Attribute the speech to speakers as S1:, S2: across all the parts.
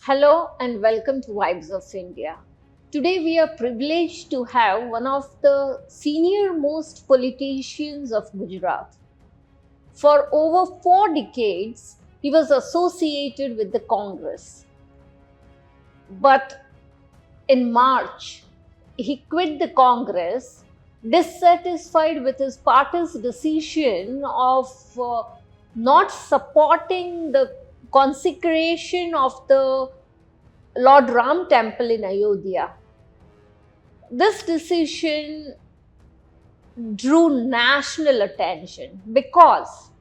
S1: Hello and welcome to Vibes of India. Today we are privileged to have one of the senior most politicians of Gujarat. For over 4 decades, he was associated with the Congress. But in March, he quit the Congress, dissatisfied with his party's decision of not supporting the consecration of the Lord Ram temple in Ayodhya. This decision drew national attention because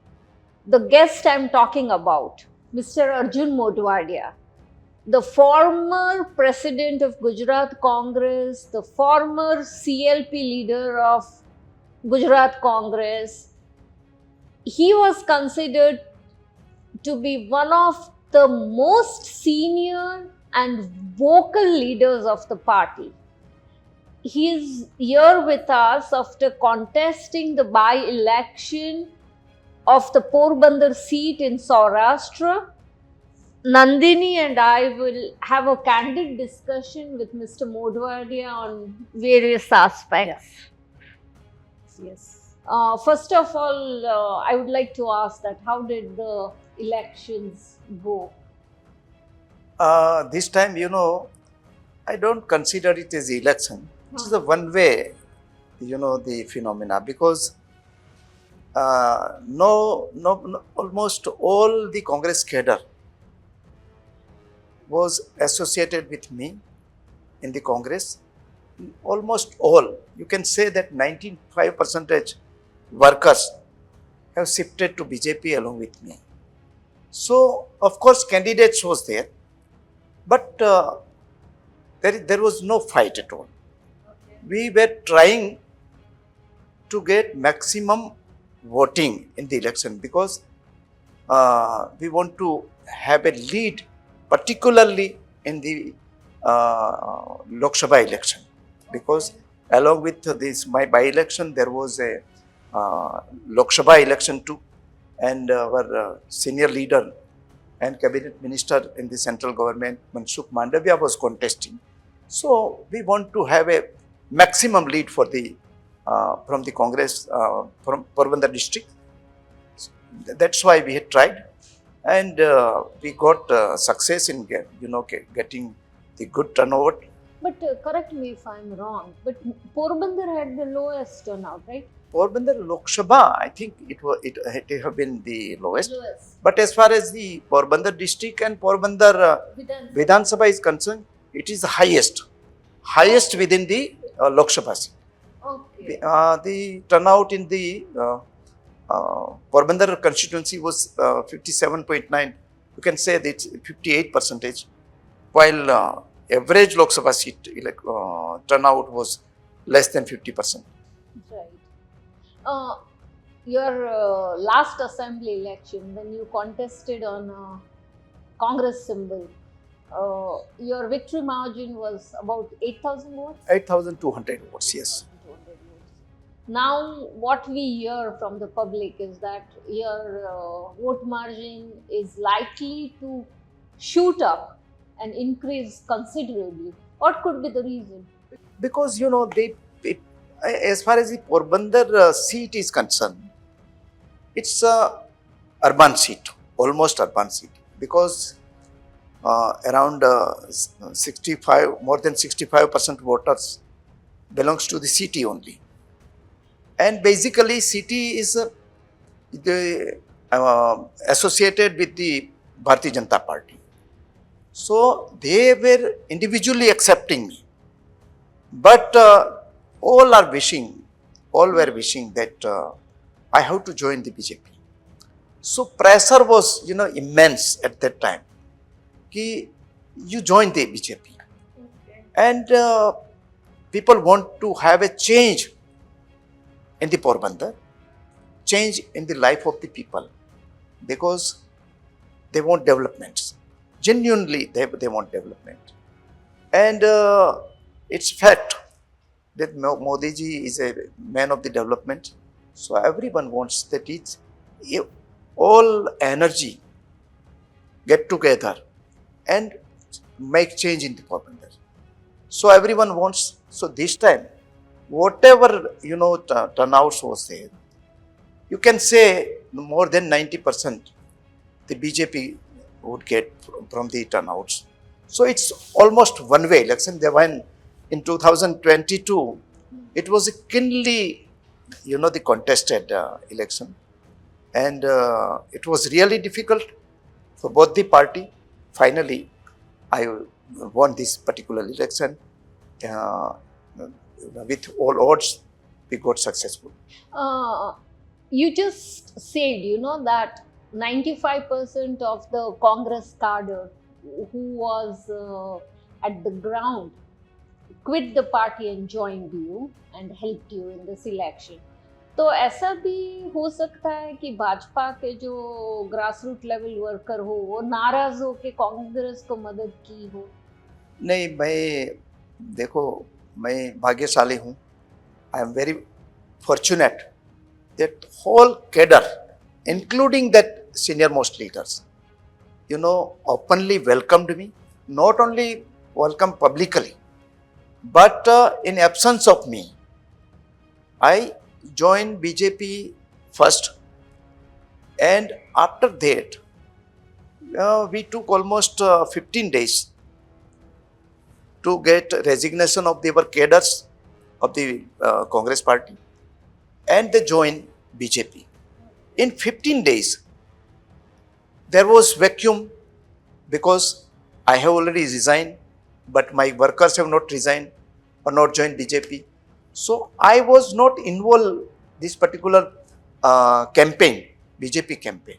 S1: the guest I'm talking about, Mr. Arjun Modwadia, the former president of Gujarat Congress, the former CLP leader of Gujarat Congress, he was considered to be one of the most senior and vocal leaders of the party. He is here with us after contesting the by-election of the Porbandar seat in Saurashtra. Nandini and I will have a candid discussion with Mr. Modwadia on various aspects.
S2: Yes.
S1: First of all, I would like to ask that how did the elections go?
S2: This time, I don't consider it as election. It is a one-way, the phenomena because almost all the Congress cadre was associated with me in the Congress. Almost all, you can say that 95% workers have shifted to BJP along with me. So, of course, candidates was there, but there was no fight at all. We were trying to get maximum voting in the election because we want to have a lead, particularly in the Lok Sabha election. Because along with this, my by-election, there was a Lok Sabha election too, and our senior leader and cabinet minister in the central government, Mansukh Mandavia, was contesting. So we want to have a maximum lead for the from the Congress from Porbandar district. That's why we had tried, and we got success in getting the good turnover.
S1: But correct me if I'm wrong, but Porbandar had the lowest turnout, right?
S2: Porbandar Lok Sabha, I think it have been the lowest.
S1: Lowest.
S2: But as far as the Porbandar district and Porbandar Vidhan Sabha is concerned, it is the highest within the Lok Sabha seat.
S1: Okay.
S2: The turnout in the Porbandar constituency was 57.9. You can say that it's 58%, while average Lok Sabha seat turnout was less than 50%.
S1: Right. Your last assembly election, when you contested on a Congress symbol, your victory margin was about 8,000 votes?
S2: 8,200 votes, yes.
S1: 200 votes. Now, what we hear from the public is that your vote margin is likely to shoot up and increase considerably. What could be the reason?
S2: Because, as far as the Porbandar seat is concerned, it's a urban seat, almost urban seat, because around 65, more than 65% voters belongs to the city only. And basically, city is associated with the Bharatiya Janata Party. So they were individually accepting me, but all were wishing that I have to join the BJP. So pressure was, immense at that time. Ki you join the BJP, and people want to have a change in the Porbandar, change in the life of the people, because they want developments. Genuinely, they want development, and it's fact that Modi ji is a man of the development. So everyone wants that it's all energy get together and make change in the Porbandar. So everyone wants. So this time, whatever turnouts was there, you can say more than 90% the BJP would get from the turnouts. So it's almost one way election. They went in 2022. It was a keenly, the contested election, and it was really difficult for both the party. Finally, I won this particular election with all odds. We got successful.
S1: You just said, that 95% of the Congress cadre who was at the ground quit the party and joined you and helped you in this election. तो ऐसा भी हो सकता है कि भाजपा के जो grass root level worker हो वो नाराज हो के कांग्रेस को मदद की हो?
S2: नहीं, मैं भाग्यशाली हूँ. I am very fortunate that whole cadre, including that senior most leaders, openly welcomed me. Not only welcomed publicly, but in absence of me, I joined BJP first, and after that, we took almost 15 days to get resignation of their cadres of the Congress party, and they joined BJP. In 15 days, there was vacuum because I have already resigned, but my workers have not resigned or not joined BJP. So I was not involved this particular campaign, BJP campaign.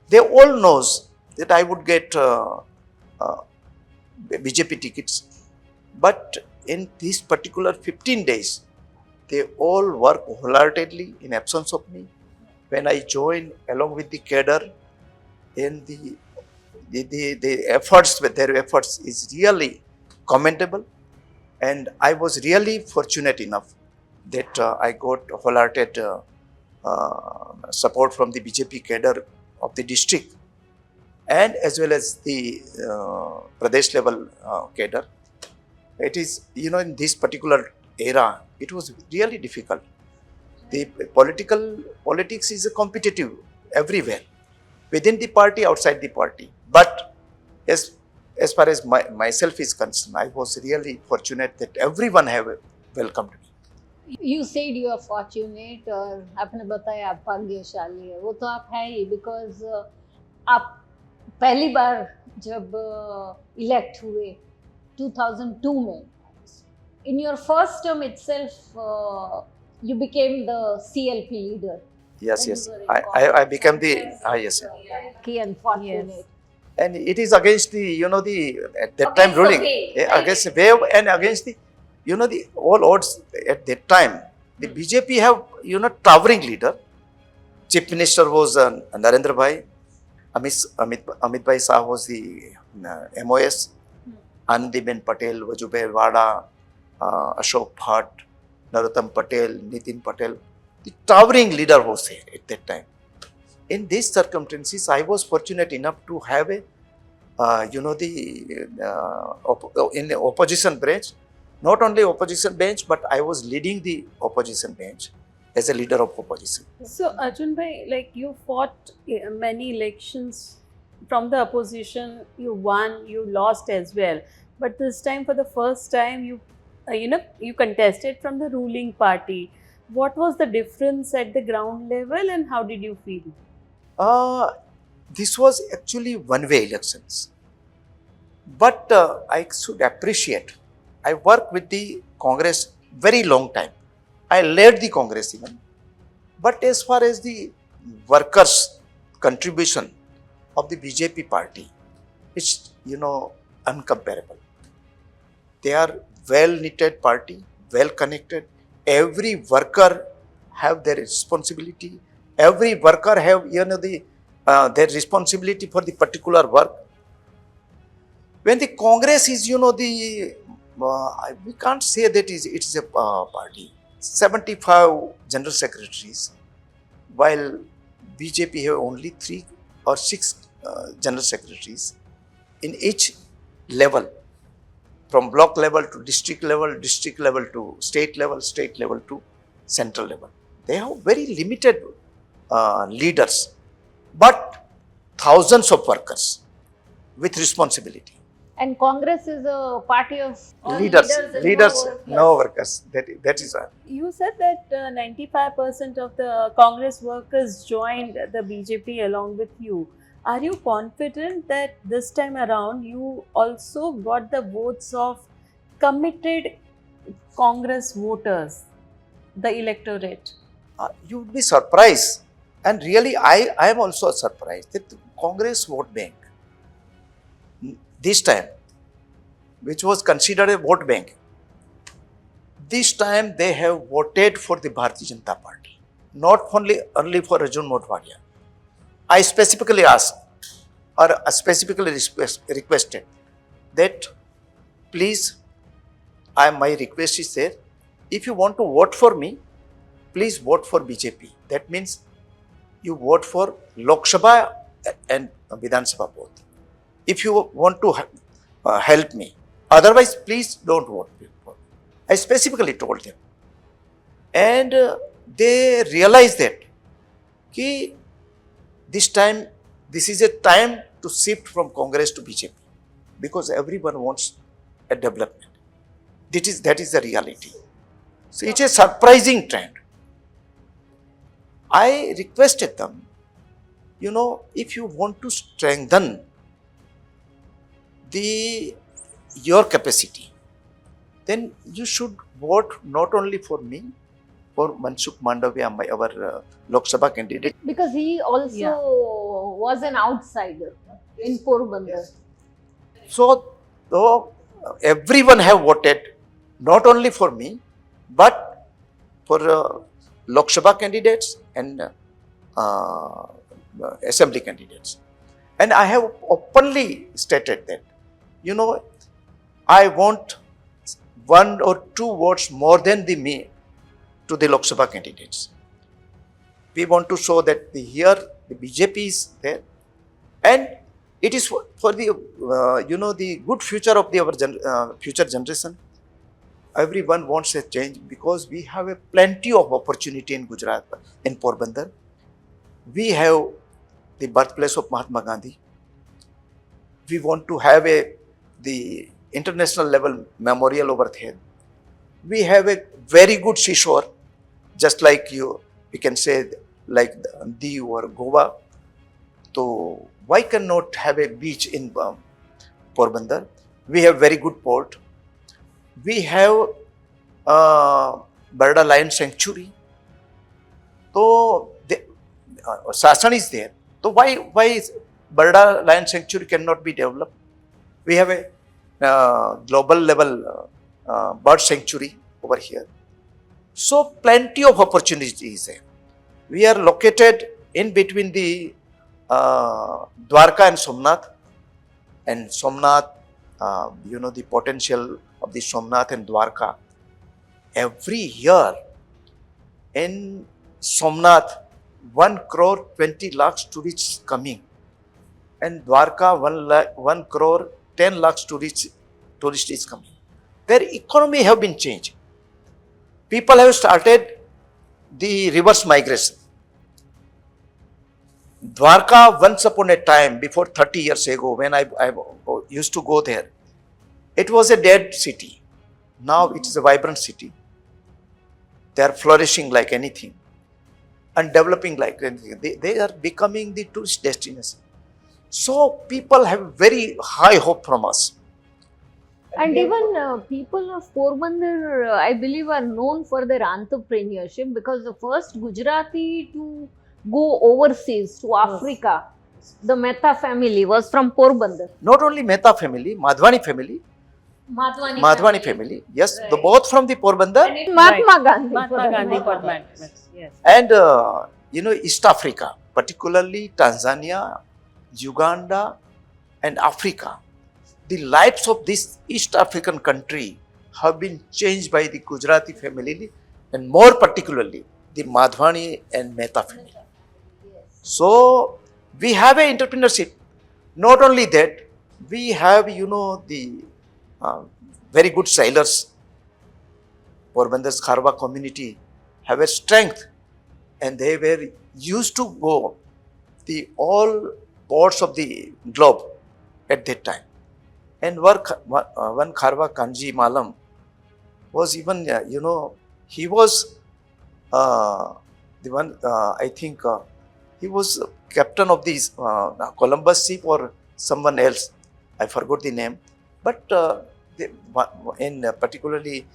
S2: They all knows that I would get BJP tickets, but in this particular 15 days, they all work wholeheartedly in absence of me. When I joined along with the cadre, and the efforts, their efforts is really commendable, and I was really fortunate enough that I got wholehearted support from the BJP cadre of the district, and as well as the Pradesh level cadre. It is, in this particular era, it was really difficult. The politics is competitive everywhere, within the party, outside the party. But as far as myself is concerned, I was really fortunate that everyone have welcomed me.
S1: You said you are fortunate और आपने बताया आप भाग्यशाली है. वो तो आप है ही, because आप पहली बार जब इलेक्ट हुए 2002 में, in your first term itself, you became the CLP leader.
S2: Yes. I became the yes.
S1: Lucky and fortunate.
S3: Yes.
S2: And it is against the at that time
S1: Against the
S2: ruling,
S1: wave,
S2: yeah,
S1: right?
S2: against the wave and against the the all odds at that time. The BJP have towering leader. Chief Minister was Narendra Bhai. Amit Bhai Shah was the MOS. Anandiben Patel, Vajubhai Wada, Ashok Bhatt, Narottam Patel, Nitin Patel. The towering leader was there at that time. In these circumstances, I was fortunate enough to have a, in the opposition branch, not only opposition bench, but I was leading the opposition bench as a leader of opposition.
S3: So Arjun bhai, like you fought many elections from the opposition, you won, you lost as well. But this time, for the first time, you contested from the ruling party. What was the difference at the ground level, and how did you feel?
S2: This was actually one-way elections. But I should appreciate, I worked with the Congress very long time. I led the Congress even. But as far as the workers' contribution of the BJP party, it's, uncomparable. They are well-knitted party, well-connected. Every worker have their responsibility. Every worker have, their responsibility for the particular work. When the Congress is, we can't say that it's a party. 75 general secretaries, while BJP have only 3 or 6 general secretaries in each level, from block level to district level to state level to central level. They have very limited leaders, but thousands of workers with responsibility.
S1: And Congress is a party of all
S2: Leaders,
S1: and
S2: no workers. That is all.
S3: You said that 95% of the Congress workers joined the BJP along with you. Are you confident that this time around you also got the votes of committed Congress voters, the electorate?
S2: You would be surprised, and really I am also surprised that the Congress vote bank this time, which was considered a vote bank, this time they have voted for the Bharatiya Janata Party, not only for Arjun Mothwani. I specifically asked or specifically requested that please, my request is there, if you want to vote for me, please vote for BJP. That means you vote for Lok Sabha and Vidhan Sabha both. If you want to help me, otherwise please don't vote for me. I specifically told them, and they realized that this is a time to shift from Congress to BJP, because everyone wants a development. That is the reality. So it's a surprising trend. I requested them, if you want to strengthen your capacity, then you should vote not only for me, for Mansukh Mandavia, our Lok Sabha candidate.
S1: because he also was an outsider in Porbandar.
S2: So, though everyone have voted not only for me, but for Lok Sabha candidates and assembly candidates. And I have openly stated that, I want 1 or 2 votes more than me to the Lok Sabha candidates. We want to show that here the BJP is there, and it is for the the good future of our future generation. Everyone wants a change, because we have a plenty of opportunity in Gujarat, in Porbandar. We have the birthplace of Mahatma Gandhi. We want to have the international level memorial over there. We have a very good seashore, just like we can say like Diu or Goa. So why cannot have a beach in Porbandar? We have very good port. We have Barda Lion Sanctuary. So Sasan is there. So why Barda Lion Sanctuary cannot be developed? We have a global level bird sanctuary over here. So plenty of opportunities there. We are located in between the Dwarka and Somnath. And Somnath, the potential of the Somnath and Dwarka. Every year in Somnath, 1 crore 20 lakhs tourists coming, and Dwarka 1 crore 10 lakhs tourist is coming. Their economy have been changed. People have started the reverse migration. Dwarka, once upon a time, before 30 years ago, when I used to go there, it was a dead city. Now it is a vibrant city. They are flourishing like anything and developing like anything. They are becoming the tourist destination. So people have very high hope from us.
S1: And even people of Porbandar, I believe, are known for their entrepreneurship, because the first Gujarati to go overseas to Africa, the Mehta family, was from Porbandar.
S2: Not only Mehta family, Madhwani family. Madhwani family. Yes,
S1: Right.
S2: both from the Porbandar.
S1: And Mahatma Gandhi.
S3: Mahatma Gandhi Portman. Yes.
S2: And East Africa, particularly Tanzania, Uganda and Africa. The lives of this East African country have been changed by the Gujarati family, and more particularly the Madhwani and Mehta family. So we have an entrepreneurship. Not only that, we have, you know, the uh, very good sailors. Porbandar's Kharwa community have a strength, and they were used to go the all ports of the globe at that time. And one Kharwa Kanji Malam was even, you know, he was the one, I think he was captain of the Columbus ship or someone else. I forgot the name. But in particularly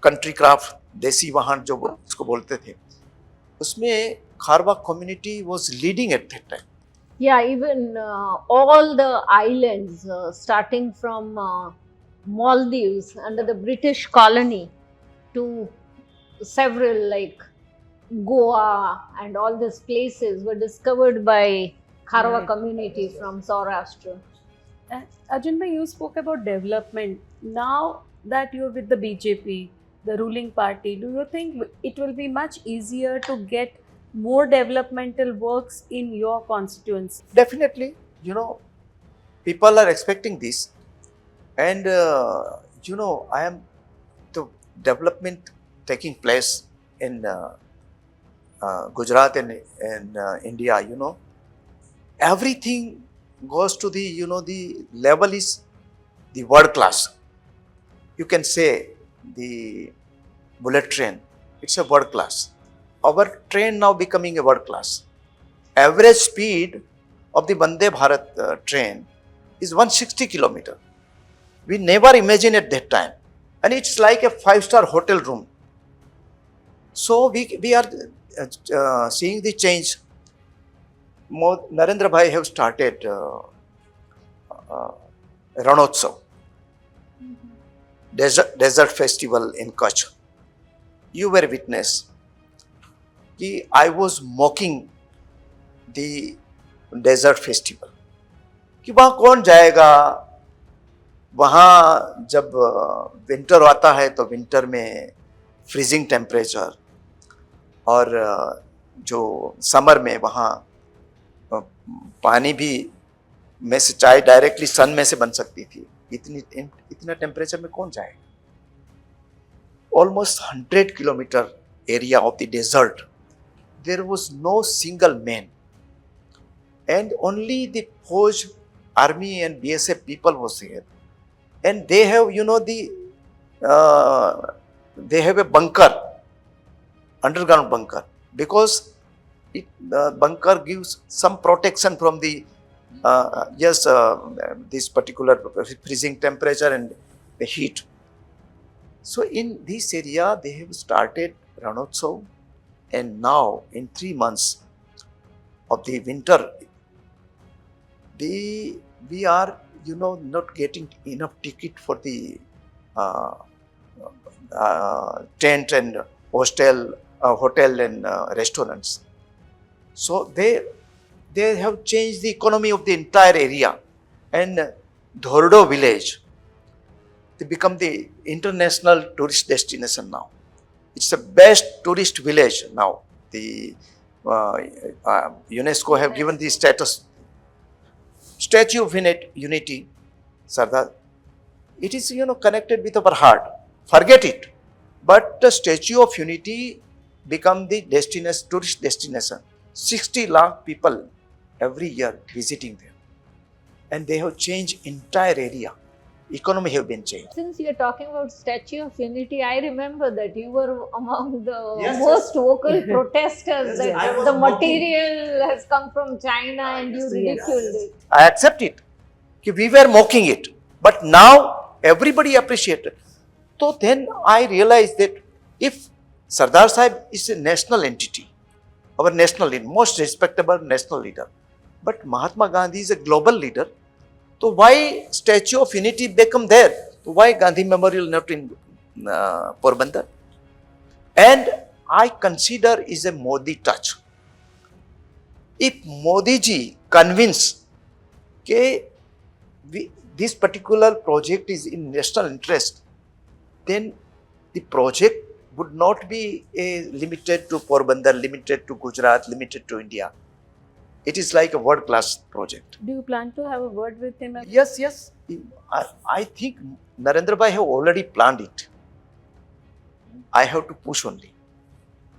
S2: country craft, देसी वाहन जो उसको बोलते थे, उसमें खारवा community was leading at that time.
S1: Yeah, even all the islands, starting from Maldives under the British colony to several like Goa and all these places were discovered by Kharwa
S3: Right.
S1: community from Saurashtra.
S3: Arjun bhai, you spoke about development. Now that you're with the BJP, the ruling party, do you think it will be much easier to get more developmental works in your constituency?
S2: Definitely, you know, people are expecting this, and you know, I am the development taking place in Gujarat and India. You know, everything goes to the, you know, the level is the world class. You can say the bullet train, it's a world class. Our train now becoming a world class. Average speed of the Vande Bharat train is 160 kilometer. We never imagined at that time, and it's like a 5-star hotel room. So we are seeing the change. Narendra Bhai have started Ranotsav, desert festival in Kutch. You were witness. I was mocking the desert festival. कि वहाँ कौन जाएगा, वहाँ जब winter आता है तो winter में फ्रीजिंग टेम्परेचर, और जो समर में वहाँ पानी भी में से चाय डायरेक्टली सन में से बन सकती थी. इतना टेम्परेचर में कौन जाएगा. Almost 100 kilometer area of the desert, there was no single man, and only the Fauj army and BSF people was there, and they have, you know, they have a bunker, underground bunker, because the bunker gives some protection from the this particular freezing temperature and the heat. So in this area, they have started Ranotsav, and now in 3 months of the winter, we are, you know, not getting enough ticket for the tent and hotel and restaurants. So they have changed the economy of the entire area, and Dhordo village, they become the international tourist destination now. It's the best tourist village now. The UNESCO have given the status. Statue of Unity, Sardar. It is, you know, connected with our heart. Forget it. But the Statue of Unity become the destination, tourist destination. 60 lakh people every year visiting there, and they have changed entire area. Economy have been changed.
S1: Since you're talking about Statue of Unity, I remember that you were among the
S2: Yes,
S1: most vocal protesters.
S2: Yes,
S1: That
S2: I was
S1: the
S2: mocking.
S1: material has come from China and you
S3: Yes.
S1: ridiculed it.
S2: I accept it. We were mocking it, but now everybody appreciated. So then I realized that if Sardar Sahib is a national entity, our national leader, most respectable national leader, but Mahatma Gandhi is a global leader, so why Statue of Unity become there? Why Gandhi Memorial not in Porbandar? And I consider is a Modi touch. If Modi ji convince that this particular project is in national interest, then the project would not be limited to Porbandar, limited to Gujarat, limited to India. It is like a world-class project.
S3: Do you plan to have a word with him?
S2: Yes, yes. I think Narendra Bhai have already planned it. I have to push only.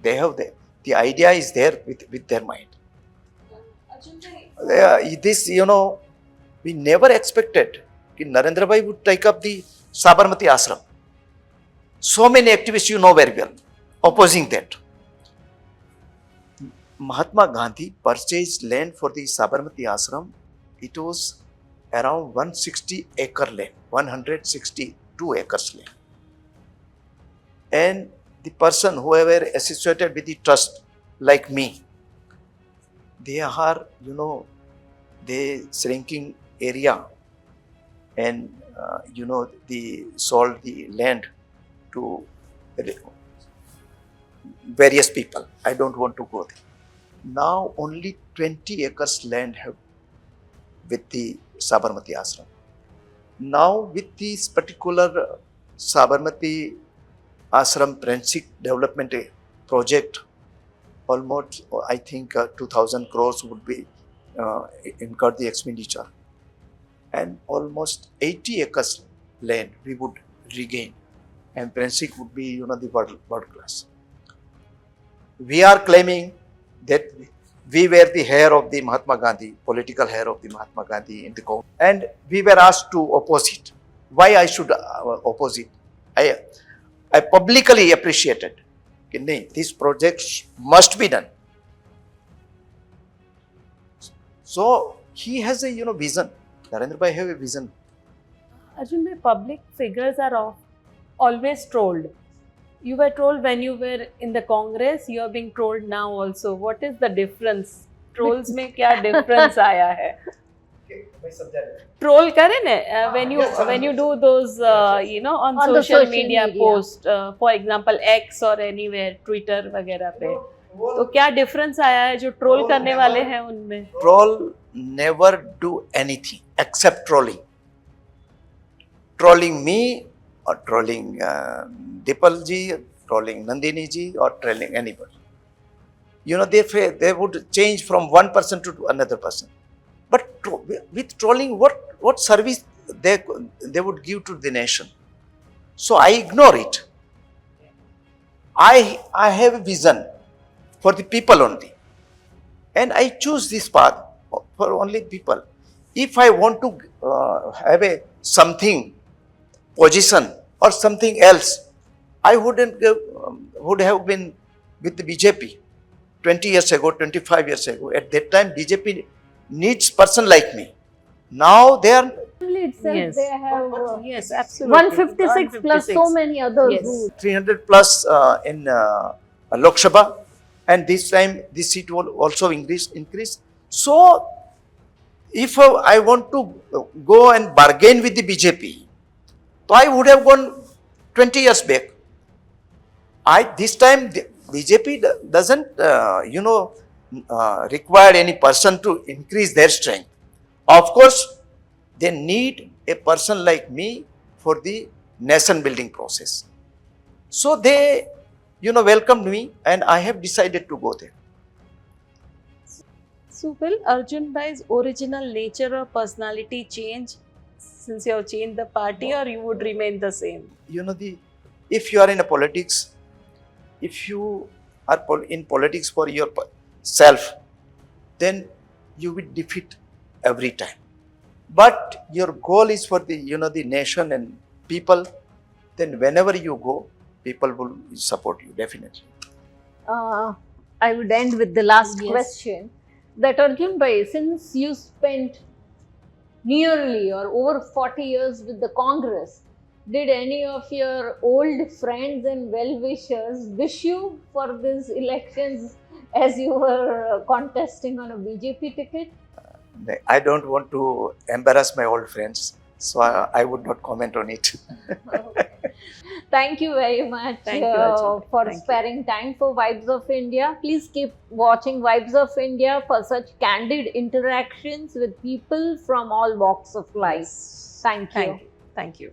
S2: They have the idea is there with their mind. This, we never expected that Narendra Bhai would take up the Sabarmati Ashram. So many activists you know very well opposing that. Mahatma Gandhi purchased land for the Sabarmati Ashram. It was around 160-acre land, 162 acres land. And the person, whoever associated with the trust, like me, they are, the shrinking area and, they sold the land to various people. I don't want to go there. Now only 20 acres land have with the Sabarmati Ashram. Now with this particular Sabarmati Ashram Prensik Development Project, almost I think 2,000 crores would be incurred the expenditure, and almost 80 acres land we would regain, and Prensik would be the world class. We are claiming that we were the heir of the Mahatma Gandhi, political heir of the Mahatma Gandhi in the Congress, and we were asked to oppose it. Why I should oppose it? I publicly appreciated that these projects must be done. So he has a vision. Narendra Bhai have a vision.
S3: Arjun bhai, public figures are always trolled. You were trolled when you were in the Congress. You are being trolled now also. What is the difference? Trolls में क्या difference आया है? Troll करे ने when you do those on social media post, for example X or anywhere Twitter वगैरह पे, तो क्या difference आया है जो troll करने वाले हैं उनमें?
S2: Troll never do anything except trolling. Trolling me or trolling Dipal ji, trolling Nandini ji, or trolling anybody. They would change from one person to another person. But with trolling, what service they would give to the nation? So I ignore it. I have a vision for the people only, and I choose this path for only people. If I want to have something position or something else, I would have been with the BJP 20 years ago, 25 years ago. At that time, BJP needs person like me. Now they are
S1: Itself,
S3: Yes.
S1: they have
S3: Yes, absolutely.
S1: 156 plus so many others.
S3: Yes.
S2: 300 plus in Lok Sabha, and this time this seat will also increase. So if I want to go and bargain with the BJP, so I would have gone 20 years back. This time the BJP doesn't require any person to increase their strength. Of course, they need a person like me for the nation building process. So they, welcomed me, and I have decided to go there.
S3: So will Arjun bhai's original nature or personality change since you have changed the party, or you would remain the same?
S2: If you are in a politics, if you are in politics for yourself, then you will defeat every time. But your goal is for the nation and people, then whenever you go, people will support you, definitely.
S1: I would end with the last
S3: Yes.
S1: question. That Arjun Bhai, since you spent nearly or over 40 years with the Congress, did any of your old friends and well-wishers wish you for these elections as you were contesting on a BJP ticket?
S2: I don't want to embarrass my old friends, so I would not comment on it.
S1: Thank you very much
S3: Thank you, Arjun.
S1: for
S3: Thank you.
S1: sparing time for Vibes of India. Please keep watching Vibes of India for such candid interactions with people from all walks of life. Thank you.
S3: Thank you.